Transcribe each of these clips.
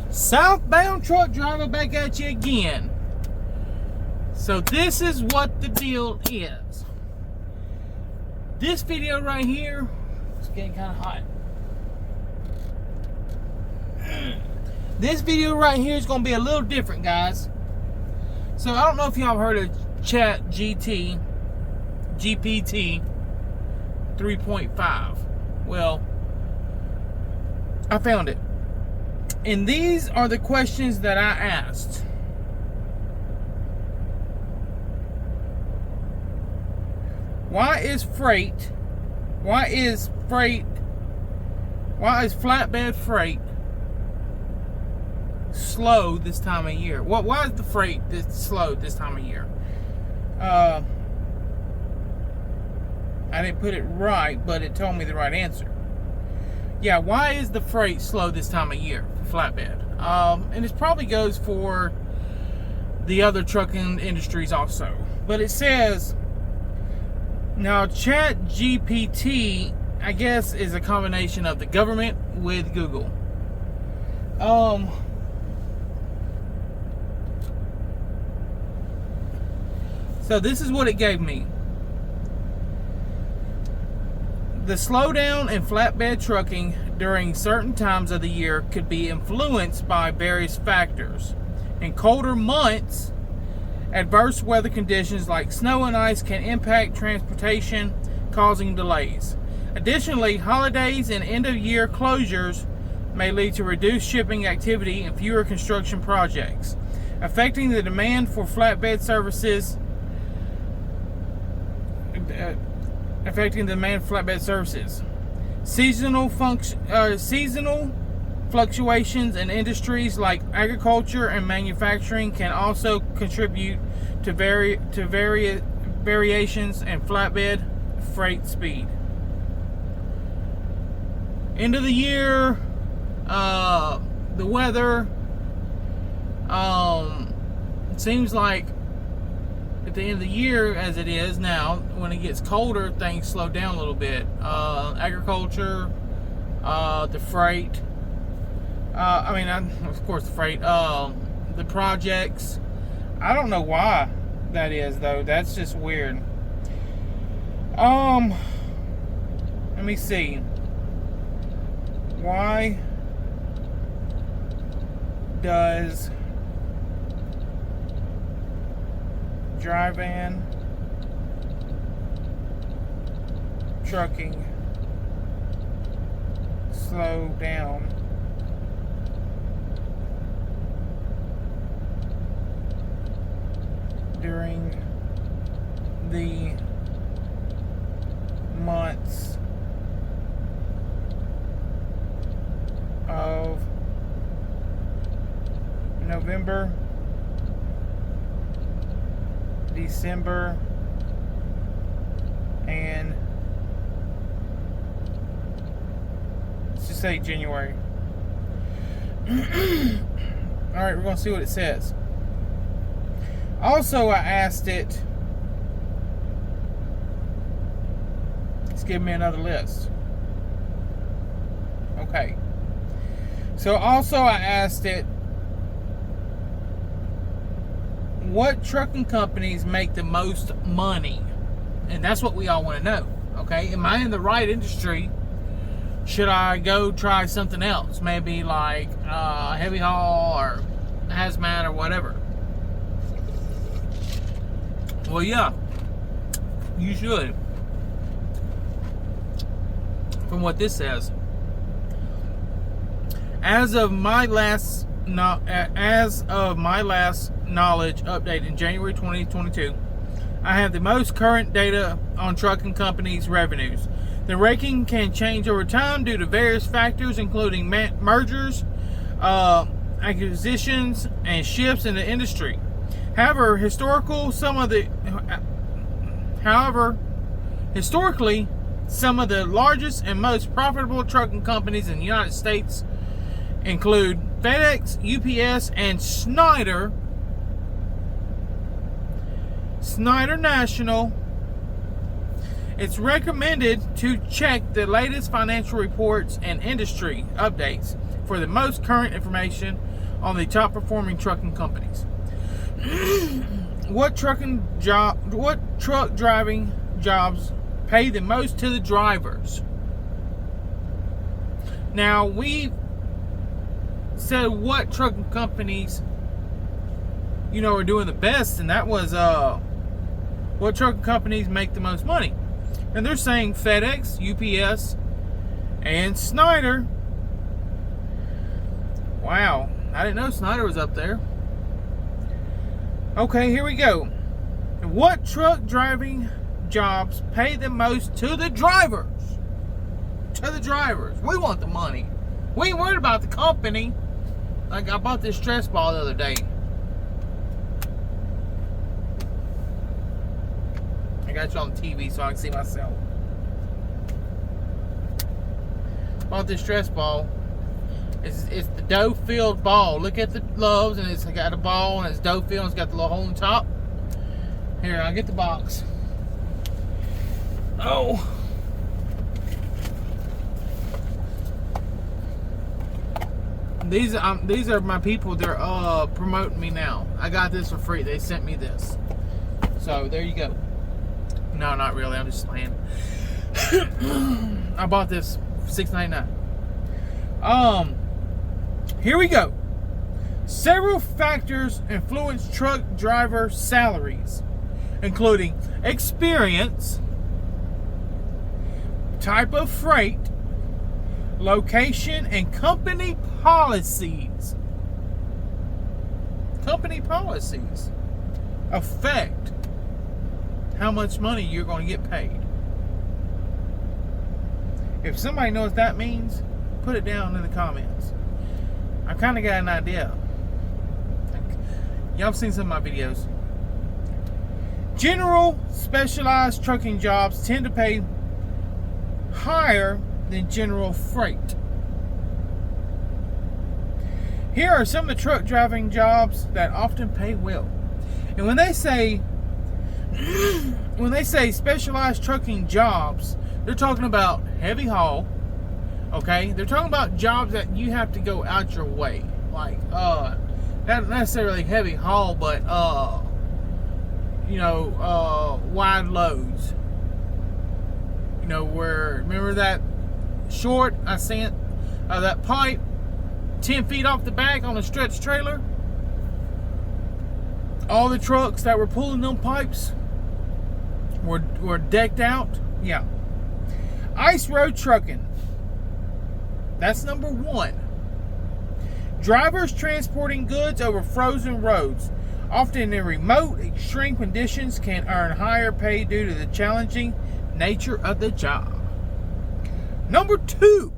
Southbound truck driver back at you again. So this is what the deal is. This video right here, it's getting kind of hot. This video right here is going to be a little different, guys. So I don't know if y'all heard of GPT 3.5. Well, I found it. And these are the questions that I asked. Why is flatbed freight slow this time of year? Why is the freight this slow this time of year? I didn't put it right, but it told me the right answer. Yeah, why is the freight slow this time of year for flatbed? And it probably goes for the other trucking industries also. But it says, now Chat GPT, I guess, is a combination of the government with Google. So this is what it gave me. The slowdown in flatbed trucking during certain times of the year could be influenced by various factors. In colder months, adverse weather conditions like snow and ice can impact transportation, causing delays. Additionally, holidays and end-of-year closures may lead to reduced shipping activity and fewer construction projects, affecting the demand for flatbed services. Seasonal fluctuations in industries like agriculture and manufacturing can also contribute to variations in flatbed freight speed. End of the year, the weather, it seems like at the end of the year, as it is now, when it gets colder, things slow down a little bit. Agriculture, the freight, of course the freight, the projects. I don't know why that is, though. That's just weird. Let me see. Why does dry van trucking slow down during the months of November, December, and let's just say January. Alright, we're going to see what it says. Also, I asked it, let's give me another list. Okay. So also I asked it, what trucking companies make the most money? And that's what we all want to know. Okay, am I in the right industry? Should I go try something else? Maybe like heavy haul or hazmat or whatever. Well, yeah, you should. From what this says, as of my last knowledge update in January 2022, I have the most current data on trucking companies' revenues. The ranking can change over time due to various factors, including mergers, acquisitions, and shifts in the industry. However, historically, some of the largest and most profitable trucking companies in the United States include FedEx, UPS, and Schneider National. It's recommended to check the latest financial reports and industry updates for the most current information on the top performing trucking companies. What truck driving jobs pay the most to the drivers? Now, we said what trucking companies, are doing the best, and that was what trucking companies make the most money. And they're saying FedEx, UPS, and Snyder. Wow, I didn't know Snyder was up there. Okay, here we go. What truck driving jobs pay the most to the drivers? To the drivers. We want the money. We ain't worried about the company. Like, I bought this stress ball the other day. I got you on TV so I can see myself. Bought this stress ball. It's the dough-filled ball. Look at the Loves, and it's got a ball, and it's dough-filled, and it's got the little hole on top. Here, I'll get the box. Oh. These are my people. They're promoting me now. I got this for free. They sent me this. So, there you go. No, not really. I'm just playing. I bought this for $6.99. Here we go. Several factors influence truck driver salaries, including experience, type of freight, location, and company policies. Company policies affect how much money you're going to get paid. If somebody knows what that means, put it down in the comments. I kind of got an idea. Y'all have seen some of my videos. General specialized trucking jobs tend to pay higher than general freight. Here are some of the truck driving jobs that often pay well. And when they say specialized trucking jobs, they're talking about heavy haul. Okay, they're talking about jobs that you have to go out your way, like not necessarily heavy haul, but wide loads. Where, remember that short I sent that pipe 10 feet off the back on a stretch trailer? All the trucks that were pulling them pipes were decked out. Yeah. Ice road trucking. That's number one. Drivers transporting goods over frozen roads, often in remote, extreme conditions, can earn higher pay due to the challenging nature of the job. Number two,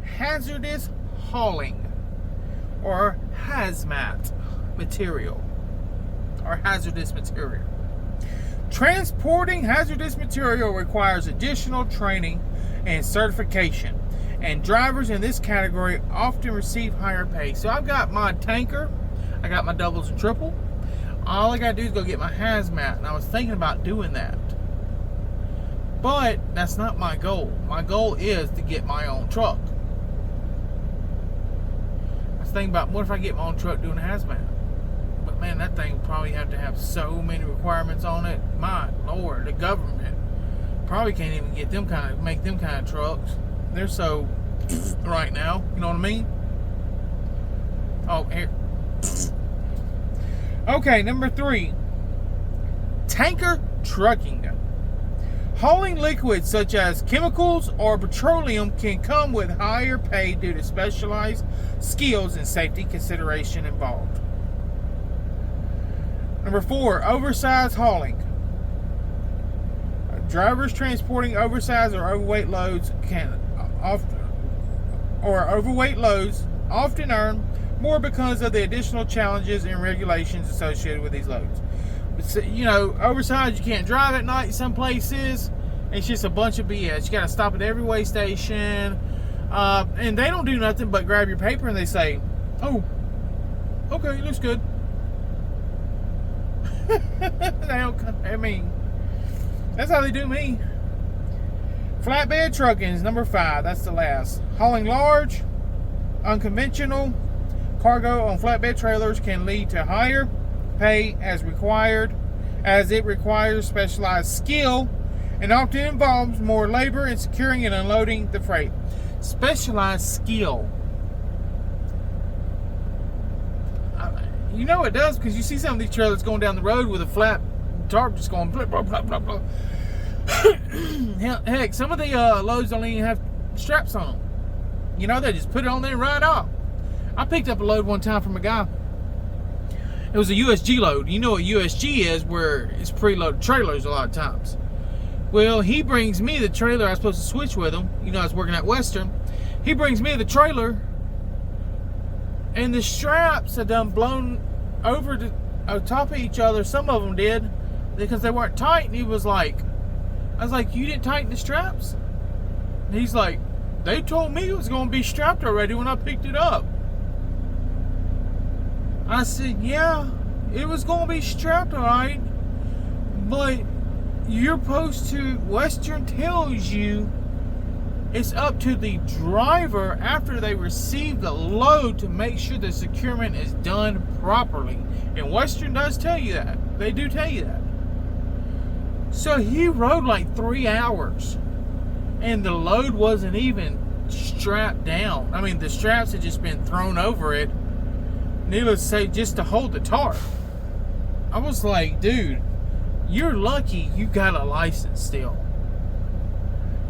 hazardous hauling, or hazmat material, or hazardous material. Transporting hazardous material requires additional training and certification, and drivers in this category often receive higher pay. So I've got my tanker, I got my doubles and triple. All I gotta do is go get my hazmat, and I was thinking about doing that. But that's not my goal. My goal is to get my own truck. I was thinking about, what if I get my own truck doing a hazmat? But man, that thing would probably have to have so many requirements on it. My Lord, the government probably can't even get make them kind of trucks. They're so right now, you know what I mean? Oh, here. Okay, number three, tanker trucking. Hauling liquids such as chemicals or petroleum can come with higher pay due to specialized skills and safety consideration involved. Number four, oversized hauling. Drivers transporting oversized or overweight loads often earn more because of the additional challenges and regulations associated with these loads. Oversized, you can't drive at night some places. It's just a bunch of BS. You got to stop at every way station. And they don't do nothing but grab your paper and they say, oh, okay, looks good. That's how they do me. Flatbed trucking is number 5. That's the last. Hauling large, unconventional cargo on flatbed trailers can lead to higher pay as it requires specialized skill and often involves more labor in securing and unloading the freight. Specialized skill. You know it does, because you see some of these trailers going down the road with a flat tarp just going blah, blah, blah, blah, blah. Heck, some of the loads don't even have straps on them. You know, they just put it on there and ride off. I picked up a load one time from a guy. It was a USG load. You know what USG is, where it's preloaded trailers a lot of times. Well, he brings me the trailer. I was supposed to switch with him. You know, I was working at Western. He brings me the trailer, and the straps had done blown over on top of each other. Some of them did, because they weren't tight. And he was like, I was like, you didn't tighten the straps? And he's like, they told me it was going to be strapped already when I picked it up. I said, yeah, it was going to be strapped all right, but you're supposed to, Western tells you it's up to the driver after they receive the load to make sure the securement is done properly. And Western does tell you that. They do tell you that. So he rode like 3 hours, and the load wasn't even strapped down. I mean, the straps had just been thrown over it, needless to say, just to hold the tarp. I was like, dude, you're lucky you got a license still.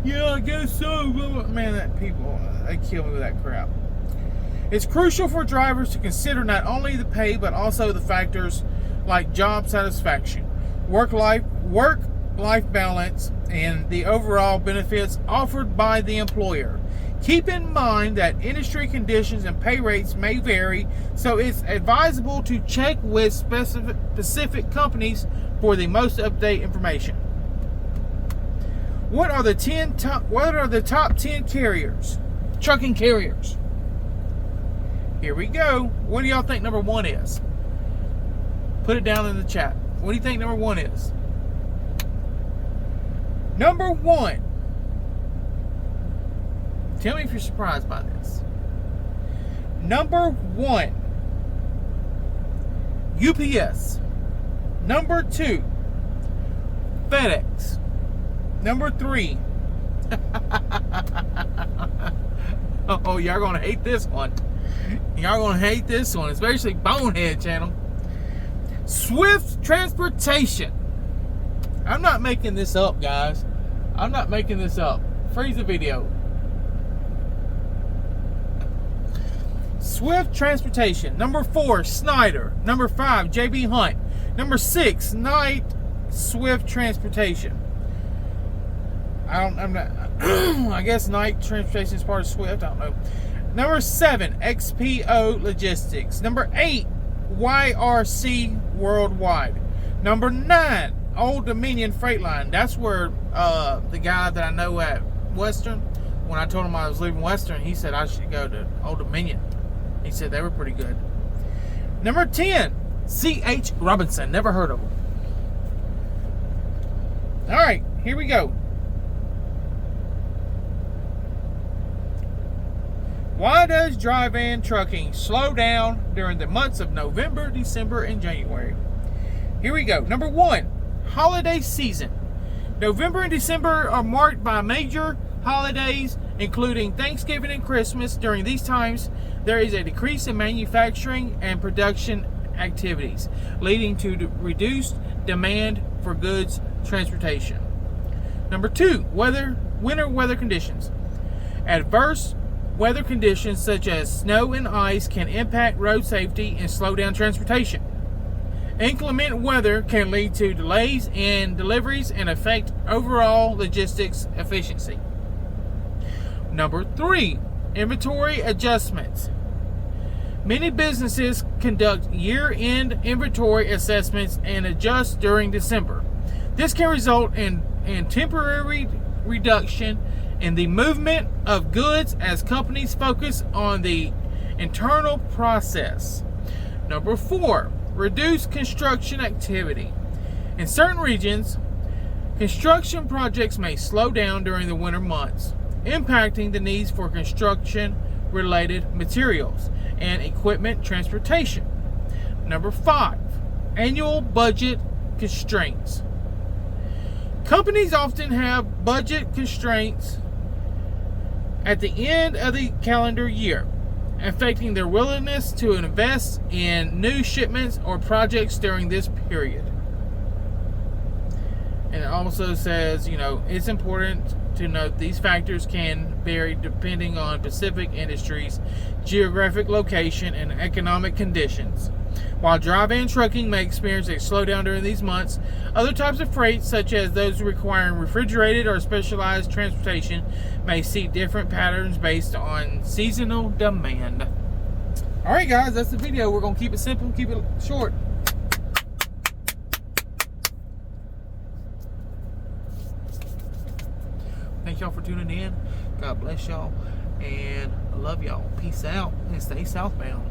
Yeah, I guess so. Man, that people, they kill me with that crap. It's crucial for drivers to consider not only the pay, but also the factors like job satisfaction, work-life balance, and the overall benefits offered by the employer. Keep in mind that industry conditions and pay rates may vary, so it's advisable to check with specific companies for the most up-to-date information. What are the top 10 carriers? Trucking carriers. Here we go. What do y'all think number 1 is? Put it down in the chat. What do you think number 1 is? Number 1. Tell me if you're surprised by this. Number 1, UPS. Number 2, FedEx. Number 3. Oh, y'all gonna hate this one. Y'all gonna hate this one. It's basically Bonehead Channel. Swift Transportation. I'm not making this up, guys. I'm not making this up. Freeze the video. Swift Transportation. Number 4, Snyder. Number 5, JB Hunt. Number 6, Knight Swift Transportation. I guess Knight Transportation is part of Swift. I don't know. Number 7, XPO Logistics. Number 8, YRC Worldwide. Number 9, Old Dominion Freight Line. That's where the guy that I know at Western, when I told him I was leaving Western, he said I should go to Old Dominion. He said they were pretty good. Number 10, C.H. Robinson. Never heard of them. All right, here we go. Why does dry van trucking slow down during the months of November, December, and January? Here we go. Number 1, holiday season. November and December are marked by major holidays, including Thanksgiving and Christmas. During these times, there is a decrease in manufacturing and production activities, leading to reduced demand for goods transportation. Number 2, winter weather conditions. Adverse weather conditions such as snow and ice can impact road safety and slow down transportation. Inclement weather can lead to delays in deliveries and affect overall logistics efficiency. Number 3, inventory adjustments. Many businesses conduct year-end inventory assessments and adjust during December. This can result in temporary reduction in the movement of goods as companies focus on the internal process. Number 4, reduced construction activity. In certain regions, Construction projects may slow down during the winter months, impacting the needs for construction-related materials and equipment transportation. Number 5, annual budget constraints. Companies often have budget constraints at the end of the calendar year, affecting their willingness to invest in new shipments or projects during this period. And it also says, it's important to note these factors can vary depending on specific industries, geographic location, and economic conditions. While dry van trucking may experience a slowdown during these months, other types of freight, such as those requiring refrigerated or specialized transportation, may see different patterns based on seasonal demand. Alright guys, that's the video. We're going to keep it simple, keep it short. Thank y'all for tuning in. God bless y'all. And I love y'all. Peace out and stay southbound.